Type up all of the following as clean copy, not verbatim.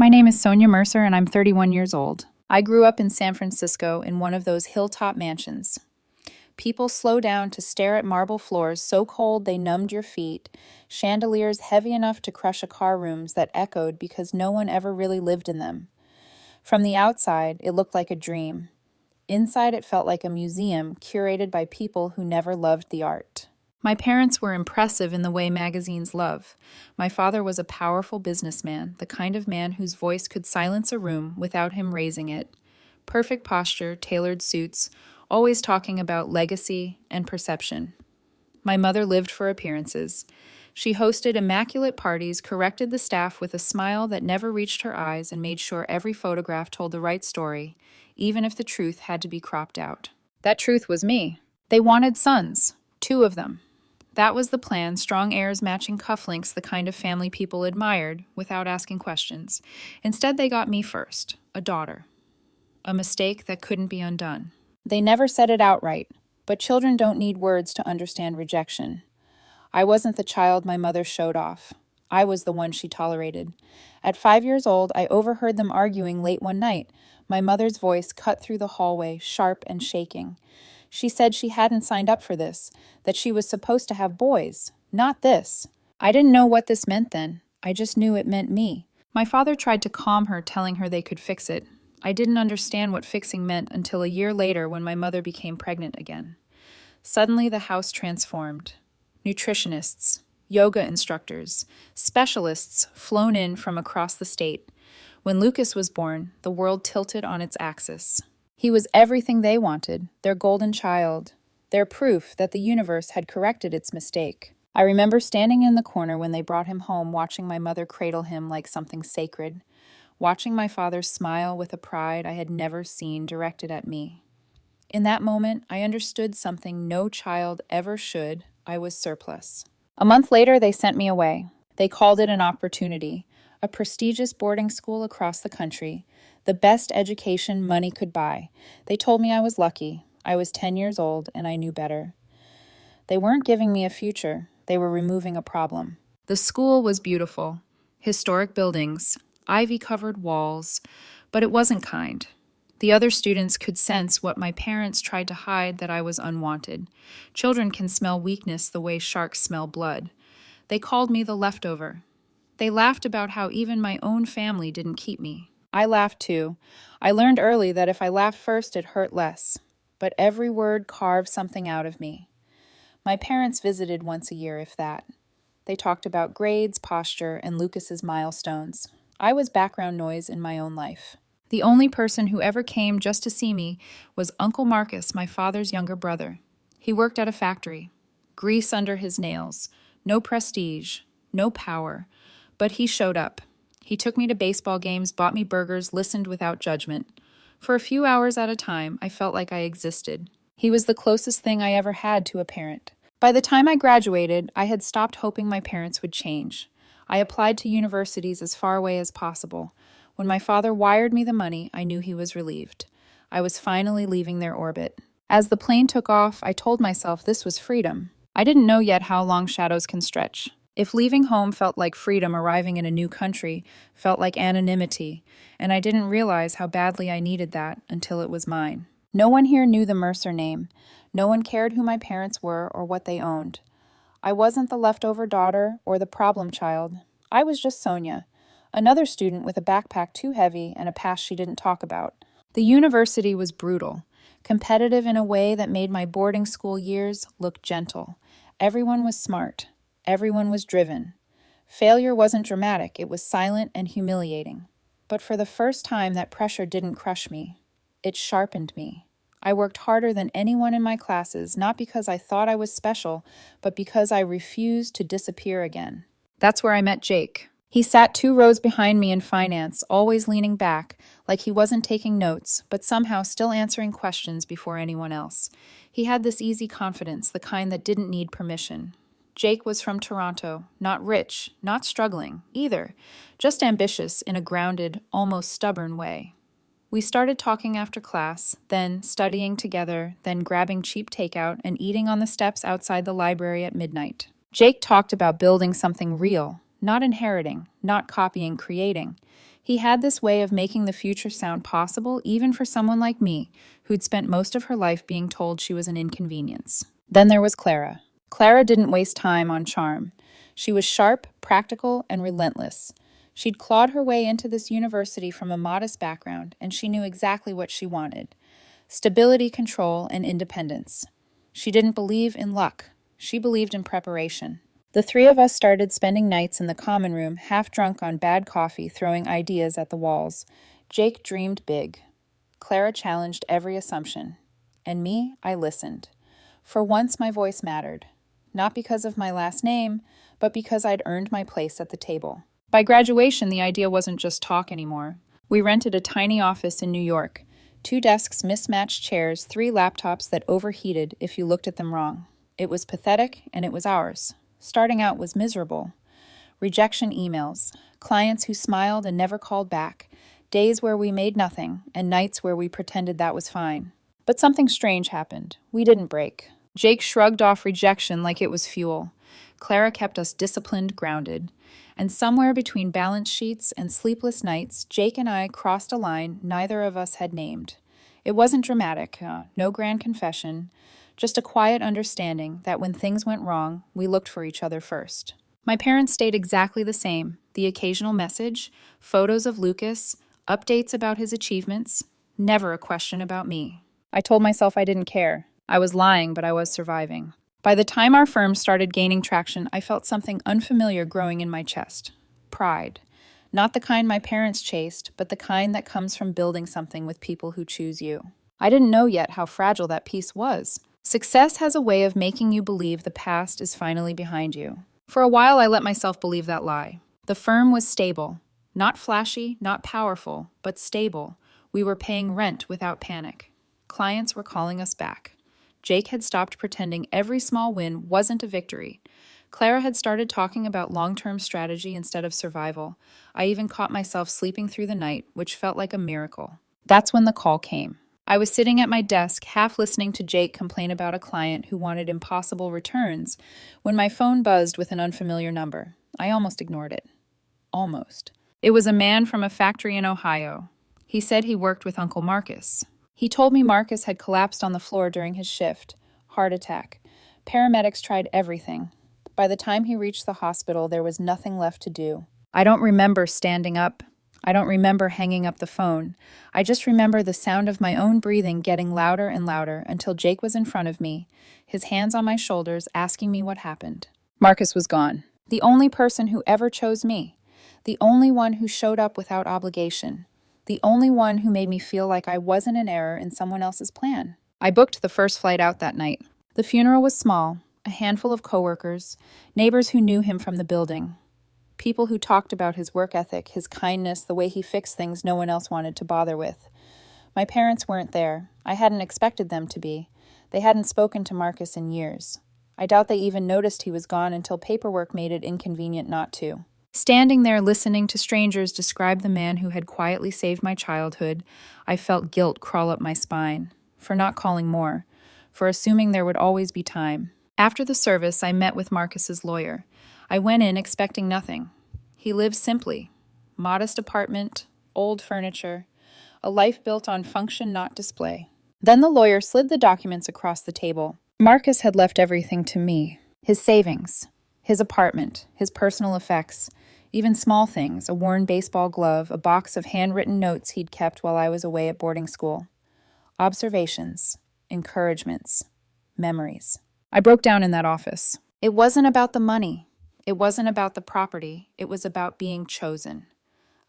My name is Sonia Mercer, and I'm 31 years old. I grew up in San Francisco in one of those hilltop mansions. People slow down to stare at marble floors so cold they numbed your feet, chandeliers heavy enough to crush a car rooms that echoed because no one ever really lived in them. From the outside, it looked like a dream. Inside, it felt like a museum curated by people who never loved the art. My parents were impressive in the way magazines love. My father was a powerful businessman, the kind of man whose voice could silence a room without him raising it. Perfect posture, tailored suits, always talking about legacy and perception. My mother lived for appearances. She hosted immaculate parties, corrected the staff with a smile that never reached her eyes, and made sure every photograph told the right story, even if the truth had to be cropped out. That truth was me. They wanted sons, 2 of them. That was the plan, strong heirs matching cufflinks, the kind of family people admired without asking questions. Instead, they got me first, a daughter. A mistake that couldn't be undone. They never said it outright, but children don't need words to understand rejection. I wasn't the child my mother showed off. I was the one she tolerated. At 5 years old, I overheard them arguing late one night. My mother's voice cut through the hallway, sharp and shaking. She said she hadn't signed up for this, that she was supposed to have boys, not this. I didn't know what this meant then. I just knew it meant me. My father tried to calm her, telling her they could fix it. I didn't understand what fixing meant until a year later when my mother became pregnant again. Suddenly the house transformed. Nutritionists, yoga instructors, specialists flown in from across the state. When Lucas was born, the world tilted on its axis. He was everything they wanted, their golden child, their proof that the universe had corrected its mistake. I remember standing in the corner when they brought him home, watching my mother cradle him like something sacred, watching my father smile with a pride I had never seen directed at me. In that moment, I understood something no child ever should. I was surplus. A month later, they sent me away. They called it an opportunity, a prestigious boarding school across the country, the best education money could buy. They told me I was lucky. I was 10 years old, and I knew better. They weren't giving me a future. They were removing a problem. The school was beautiful. Historic buildings, ivy-covered walls, but it wasn't kind. The other students could sense what my parents tried to hide, that I was unwanted. Children can smell weakness the way sharks smell blood. They called me the leftover. They laughed about how even my own family didn't keep me. I laughed too. I learned early that if I laughed first, it hurt less. But every word carved something out of me. My parents visited once a year, if that. They talked about grades, posture, and Lucas's milestones. I was background noise in my own life. The only person who ever came just to see me was Uncle Marcus, my father's younger brother. He worked at a factory. Grease under his nails. No prestige. No power. But he showed up. He took me to baseball games, bought me burgers, listened without judgment. For a few hours at a time, I felt like I existed. He was the closest thing I ever had to a parent. By the time I graduated, I had stopped hoping my parents would change. I applied to universities as far away as possible. When my father wired me the money, I knew he was relieved. I was finally leaving their orbit. As the plane took off, I told myself this was freedom. I didn't know yet how long shadows can stretch. If leaving home felt like freedom, arriving in a new country felt like anonymity, and I didn't realize how badly I needed that until it was mine. No one here knew the Mercer name. No one cared who my parents were or what they owned. I wasn't the leftover daughter or the problem child. I was just Sonia, another student with a backpack too heavy and a past she didn't talk about. The university was brutal, competitive in a way that made my boarding school years look gentle. Everyone was smart. Everyone was driven. Failure wasn't dramatic, it was silent and humiliating. But for the first time, that pressure didn't crush me. It sharpened me. I worked harder than anyone in my classes, not because I thought I was special, but because I refused to disappear again. That's where I met Jake. He sat 2 rows behind me in finance, always leaning back, like he wasn't taking notes, but somehow still answering questions before anyone else. He had this easy confidence, the kind that didn't need permission. Jake was from Toronto, not rich, not struggling, either, just ambitious in a grounded, almost stubborn way. We started talking after class, then studying together, then grabbing cheap takeout and eating on the steps outside the library at midnight. Jake talked about building something real, not inheriting, not copying, creating. He had this way of making the future sound possible, even for someone like me, who'd spent most of her life being told she was an inconvenience. Then there was Clara. Clara didn't waste time on charm. She was sharp, practical, and relentless. She'd clawed her way into this university from a modest background, and she knew exactly what she wanted: stability, control, and independence. She didn't believe in luck. She believed in preparation. The three of us started spending nights in the common room, half drunk on bad coffee, throwing ideas at the walls. Jake dreamed big. Clara challenged every assumption. And me, I listened. For once, my voice mattered. Not because of my last name, but because I'd earned my place at the table. By graduation, the idea wasn't just talk anymore. We rented a tiny office in New York. 2 desks, mismatched chairs, 3 laptops that overheated if you looked at them wrong. It was pathetic, and it was ours. Starting out was miserable. Rejection emails, clients who smiled and never called back, days where we made nothing, and nights where we pretended that was fine. But something strange happened. We didn't break. Jake shrugged off rejection like it was fuel. Clara kept us disciplined, grounded. And somewhere between balance sheets and sleepless nights, Jake and I crossed a line neither of us had named. It wasn't dramatic, no grand confession, just a quiet understanding that when things went wrong, we looked for each other first. My parents stayed exactly the same: the occasional message, photos of Lucas, updates about his achievements, never a question about me. I told myself I didn't care. I was lying, but I was surviving. By the time our firm started gaining traction, I felt something unfamiliar growing in my chest. Pride. Not the kind my parents chased, but the kind that comes from building something with people who choose you. I didn't know yet how fragile that peace was. Success has a way of making you believe the past is finally behind you. For a while, I let myself believe that lie. The firm was stable. Not flashy, not powerful, but stable. We were paying rent without panic. Clients were calling us back. Jake had stopped pretending every small win wasn't a victory. Clara had started talking about long-term strategy instead of survival. I even caught myself sleeping through the night, which felt like a miracle. That's when the call came. I was sitting at my desk, half listening to Jake complain about a client who wanted impossible returns, when my phone buzzed with an unfamiliar number. I almost ignored it. Almost. It was a man from a factory in Ohio. He said he worked with Uncle Marcus. He told me Marcus had collapsed on the floor during his shift. Heart attack. Paramedics tried everything. By the time he reached the hospital, there was nothing left to do. I don't remember standing up. I don't remember hanging up the phone. I just remember the sound of my own breathing getting louder and louder until Jake was in front of me, his hands on my shoulders, asking me what happened. Marcus was gone. The only person who ever chose me. The only one who showed up without obligation. The only one who made me feel like I wasn't an error in someone else's plan. I booked the first flight out that night. The funeral was small, a handful of coworkers, neighbors who knew him from the building. People who talked about his work ethic, his kindness, the way he fixed things no one else wanted to bother with. My parents weren't there. I hadn't expected them to be. They hadn't spoken to Marcus in years. I doubt they even noticed he was gone until paperwork made it inconvenient not to. Standing there listening to strangers describe the man who had quietly saved my childhood, I felt guilt crawl up my spine. For not calling more. For assuming there would always be time. After the service, I met with Marcus's lawyer. I went in expecting nothing. He lived simply. Modest apartment, old furniture, a life built on function, not display. Then the lawyer slid the documents across the table. Marcus had left everything to me. His savings, his apartment, his personal effects, even small things, a worn baseball glove, a box of handwritten notes he'd kept while I was away at boarding school. Observations, encouragements, memories. I broke down in that office. It wasn't about the money. It wasn't about the property. It was about being chosen.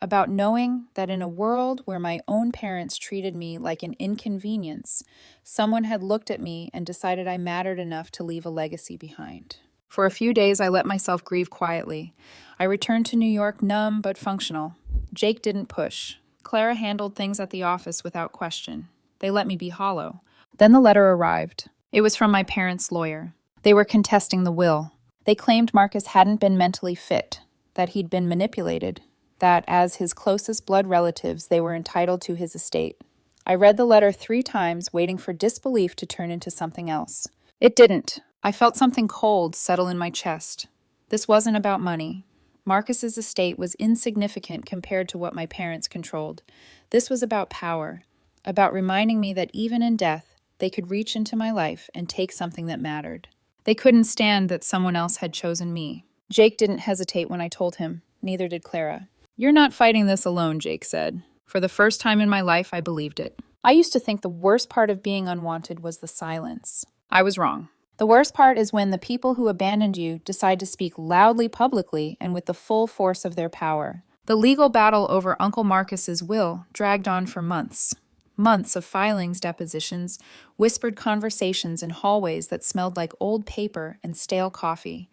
About knowing that in a world where my own parents treated me like an inconvenience, someone had looked at me and decided I mattered enough to leave a legacy behind. For a few days, I let myself grieve quietly. I returned to New York numb but functional. Jake didn't push. Clara handled things at the office without question. They let me be hollow. Then the letter arrived. It was from my parents' lawyer. They were contesting the will. They claimed Marcus hadn't been mentally fit, that he'd been manipulated, that as his closest blood relatives, they were entitled to his estate. I read the letter 3 times, waiting for disbelief to turn into something else. It didn't. I felt something cold settle in my chest. This wasn't about money. Marcus's estate was insignificant compared to what my parents controlled. This was about power, about reminding me that even in death, they could reach into my life and take something that mattered. They couldn't stand that someone else had chosen me. Jake didn't hesitate when I told him, neither did Clara. "You're not fighting this alone," Jake said. For the first time in my life, I believed it. I used to think the worst part of being unwanted was the silence. I was wrong. The worst part is when the people who abandoned you decide to speak loudly publicly and with the full force of their power. The legal battle over Uncle Marcus's will dragged on for months. Months of filings, depositions, whispered conversations in hallways that smelled like old paper and stale coffee.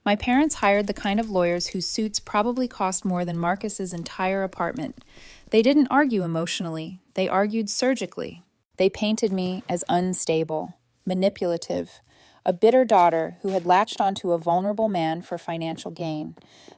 My parents hired the kind of lawyers whose suits probably cost more than Marcus's entire apartment. They didn't argue emotionally, they argued surgically. They painted me as unstable, manipulative, a bitter daughter who had latched onto a vulnerable man for financial gain.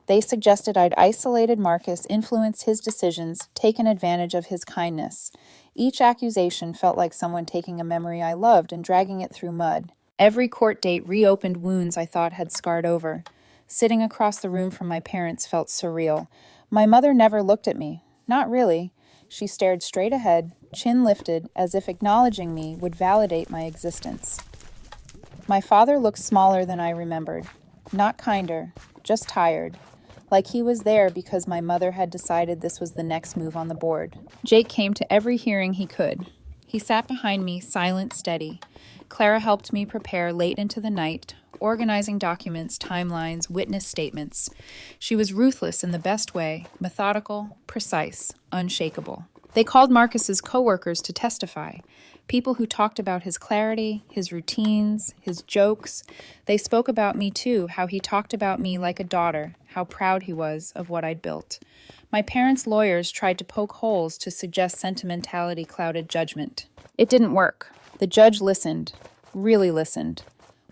They suggested I'd isolated Marcus, influenced his decisions, taken advantage of his kindness. Each accusation felt like someone taking a memory I loved and dragging it through mud. Every court date reopened wounds I thought had scarred over. Sitting across the room from my parents felt surreal. My mother never looked at me. Not really. She stared straight ahead, chin lifted, as if acknowledging me would validate my existence. My father looked smaller than I remembered. Not kinder, just tired. Like he was there because my mother had decided this was the next move on the board. Jake came to every hearing he could. He sat behind me, silent, steady. Clara helped me prepare late into the night, organizing documents, timelines, witness statements. She was ruthless in the best way, methodical, precise, unshakable. They called Marcus's coworkers to testify, people who talked about his clarity, his routines, his jokes. They spoke about me too, how he talked about me like a daughter, how proud he was of what I'd built. My parents' lawyers tried to poke holes to suggest sentimentality clouded judgment. It didn't work. The judge listened, really listened.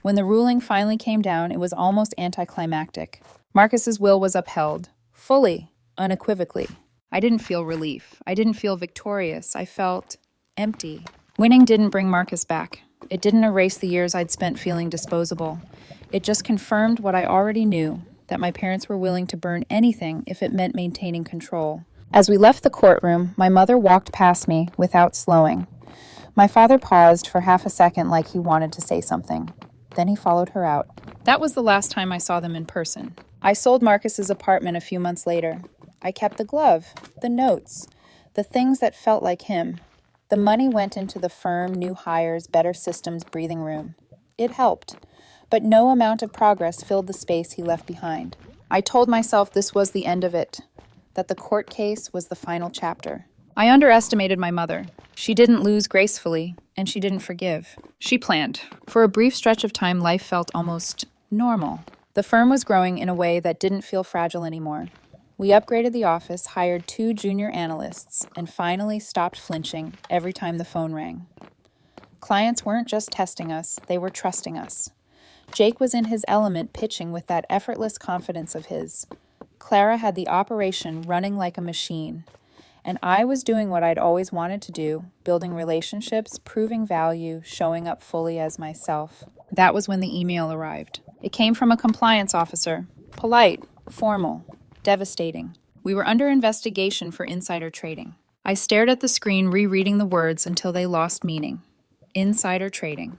When the ruling finally came down, it was almost anticlimactic. Marcus's will was upheld, fully, unequivocally. I didn't feel relief. I didn't feel victorious. I felt empty. Winning didn't bring Marcus back. It didn't erase the years I'd spent feeling disposable. It just confirmed what I already knew, that my parents were willing to burn anything if it meant maintaining control. As we left the courtroom, my mother walked past me without slowing. My father paused for half a second like he wanted to say something. Then he followed her out. That was the last time I saw them in person. I sold Marcus's apartment a few months later. I kept the glove, the notes, the things that felt like him. The money went into the firm, new hires, better systems breathing room. It helped, but no amount of progress filled the space he left behind. I told myself this was the end of it, that the court case was the final chapter. I underestimated my mother. She didn't lose gracefully, and she didn't forgive. She planned. For a brief stretch of time, life felt almost normal. The firm was growing in a way that didn't feel fragile anymore. We upgraded the office, hired 2 junior analysts, and finally stopped flinching every time the phone rang. Clients weren't just testing us, they were trusting us. Jake was in his element pitching with that effortless confidence of his. Clara had the operation running like a machine. And I was doing what I'd always wanted to do, building relationships, proving value, showing up fully as myself. That was when the email arrived. It came from a compliance officer. Polite, formal, devastating. We were under investigation for insider trading. I stared at the screen, rereading the words until they lost meaning. Insider trading.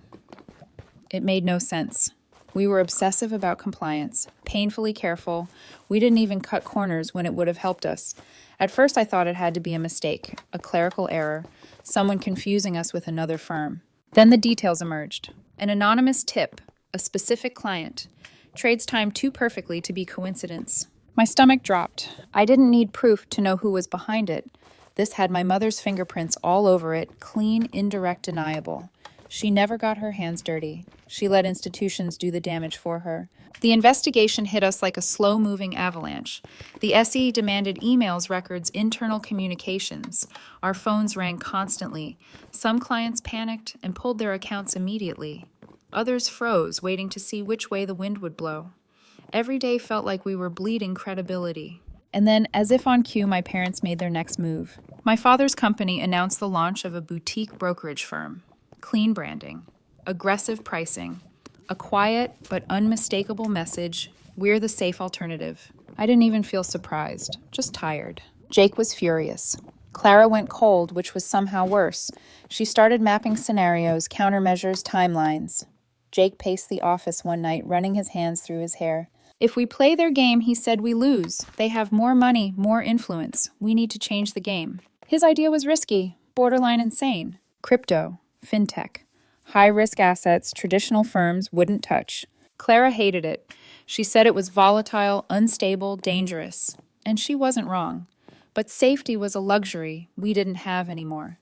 It made no sense. We were obsessive about compliance, painfully careful. We didn't even cut corners when it would have helped us. At first, I thought it had to be a mistake, a clerical error, someone confusing us with another firm. Then the details emerged. An anonymous tip, a specific client. Trades timed too perfectly to be coincidence. My stomach dropped. I didn't need proof to know who was behind it. This had my mother's fingerprints all over it, clean, indirect, deniable. She never got her hands dirty. She let institutions do the damage for her. The investigation hit us like a slow-moving avalanche. The SE demanded emails, records, internal communications. Our phones rang constantly. Some clients panicked and pulled their accounts immediately. Others froze, waiting to see which way the wind would blow. Every day felt like we were bleeding credibility. And then, as if on cue, my parents made their next move. My father's company announced the launch of a boutique brokerage firm. Clean branding, aggressive pricing, a quiet but unmistakable message, we're the safe alternative. I didn't even feel surprised, just tired. Jake was furious. Clara went cold, which was somehow worse. She started mapping scenarios, countermeasures, timelines. Jake paced the office one night, running his hands through his hair. If we play their game, he said, we lose. They have more money, more influence. We need to change the game. His idea was risky, borderline insane. Crypto, fintech, high-risk assets traditional firms wouldn't touch. Clara hated it. She said it was volatile, unstable, dangerous. And she wasn't wrong. But safety was a luxury we didn't have anymore.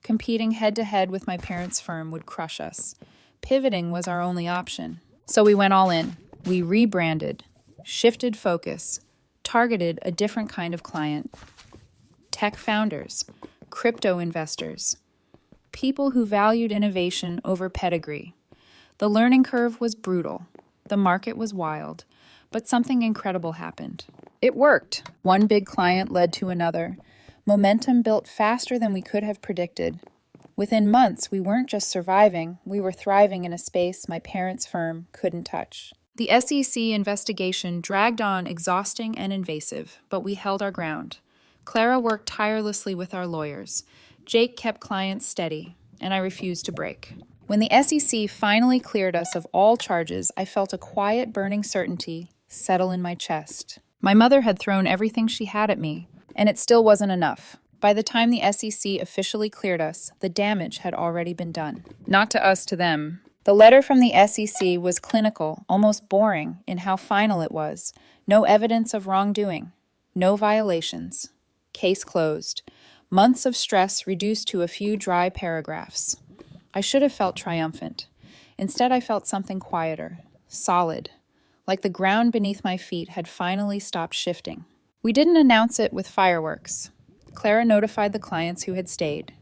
Competing head-to-head with my parents' firm would crush us. Pivoting was our only option. So we went all in. We rebranded, shifted focus, targeted a different kind of client. Tech founders, crypto investors, people who valued innovation over pedigree. The learning curve was brutal. The market was wild. But something incredible happened. It worked. One big client led to another. Momentum built faster than we could have predicted. Within months, we weren't just surviving, we were thriving in a space my parents' firm couldn't touch. The SEC investigation dragged on, exhausting and invasive, but we held our ground. Clara worked tirelessly with our lawyers. Jake kept clients steady, and I refused to break. When the SEC finally cleared us of all charges, I felt a quiet, burning certainty settle in my chest. My mother had thrown everything she had at me, and it still wasn't enough. By the time the SEC officially cleared us, the damage had already been done. Not to us, to them. The letter from the SEC was clinical, almost boring, in how final it was. No evidence of wrongdoing. No violations. Case closed. Months of stress reduced to a few dry paragraphs. I should have felt triumphant. Instead, I felt something quieter, solid, like the ground beneath my feet had finally stopped shifting. We didn't announce it with fireworks. Clara notified the clients who had stayed.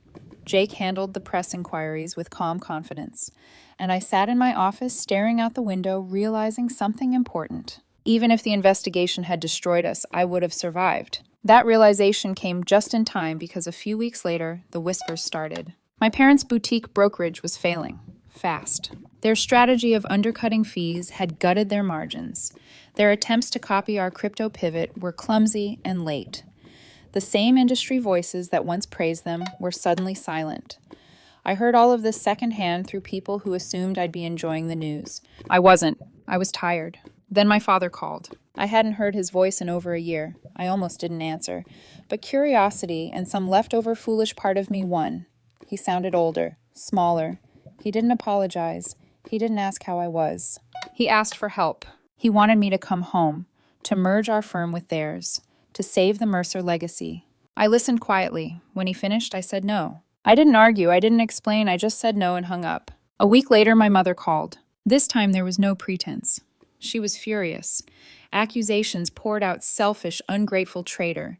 Jake handled the press inquiries with calm confidence, and I sat in my office staring out the window, realizing something important. Even if the investigation had destroyed us, I would have survived. That realization came just in time because a few weeks later, the whispers started. My parents' boutique brokerage was failing, fast. Their strategy of undercutting fees had gutted their margins. Their attempts to copy our crypto pivot were clumsy and late. The same industry voices that once praised them were suddenly silent. I heard all of this secondhand through people who assumed I'd be enjoying the news. I wasn't. I was tired. Then my father called. I hadn't heard his voice in over a year. I almost didn't answer. But curiosity and some leftover foolish part of me won. He sounded older, smaller. He didn't apologize. He didn't ask how I was. He asked for help. He wanted me to come home, to merge our firm with theirs, to save the Mercer legacy. I listened quietly. When he finished, I said no. I didn't argue. I didn't explain. I just said no and hung up. A week later, my mother called. This time, there was no pretense. She was furious. Accusations poured out, selfish, ungrateful traitor.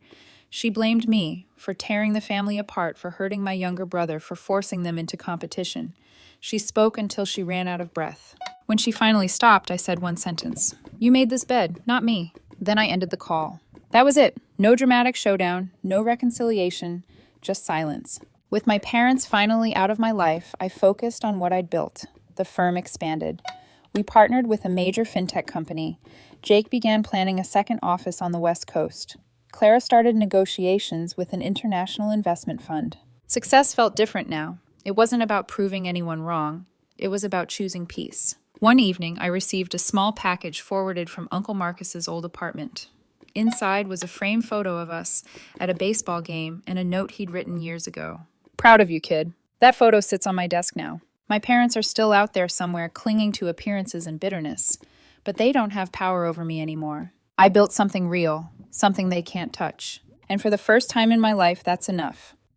She blamed me for tearing the family apart, for hurting my younger brother, for forcing them into competition. She spoke until she ran out of breath. When she finally stopped, I said one sentence. You made this bed, not me. Then I ended the call. That was it. No dramatic showdown, no reconciliation, just silence. With my parents finally out of my life, I focused on what I'd built. The firm expanded. We partnered with a major fintech company. Jake began planning a second office on the West Coast. Clara started negotiations with an international investment fund. Success felt different now. It wasn't about proving anyone wrong. It was about choosing peace. One evening, I received a small package forwarded from Uncle Marcus's old apartment. Inside was a framed photo of us at a baseball game and a note he'd written years ago. Proud of you, kid. That photo sits on my desk now. My parents are still out there somewhere clinging to appearances and bitterness, but they don't have power over me anymore. I built something real, something they can't touch. And for the first time in my life, that's enough.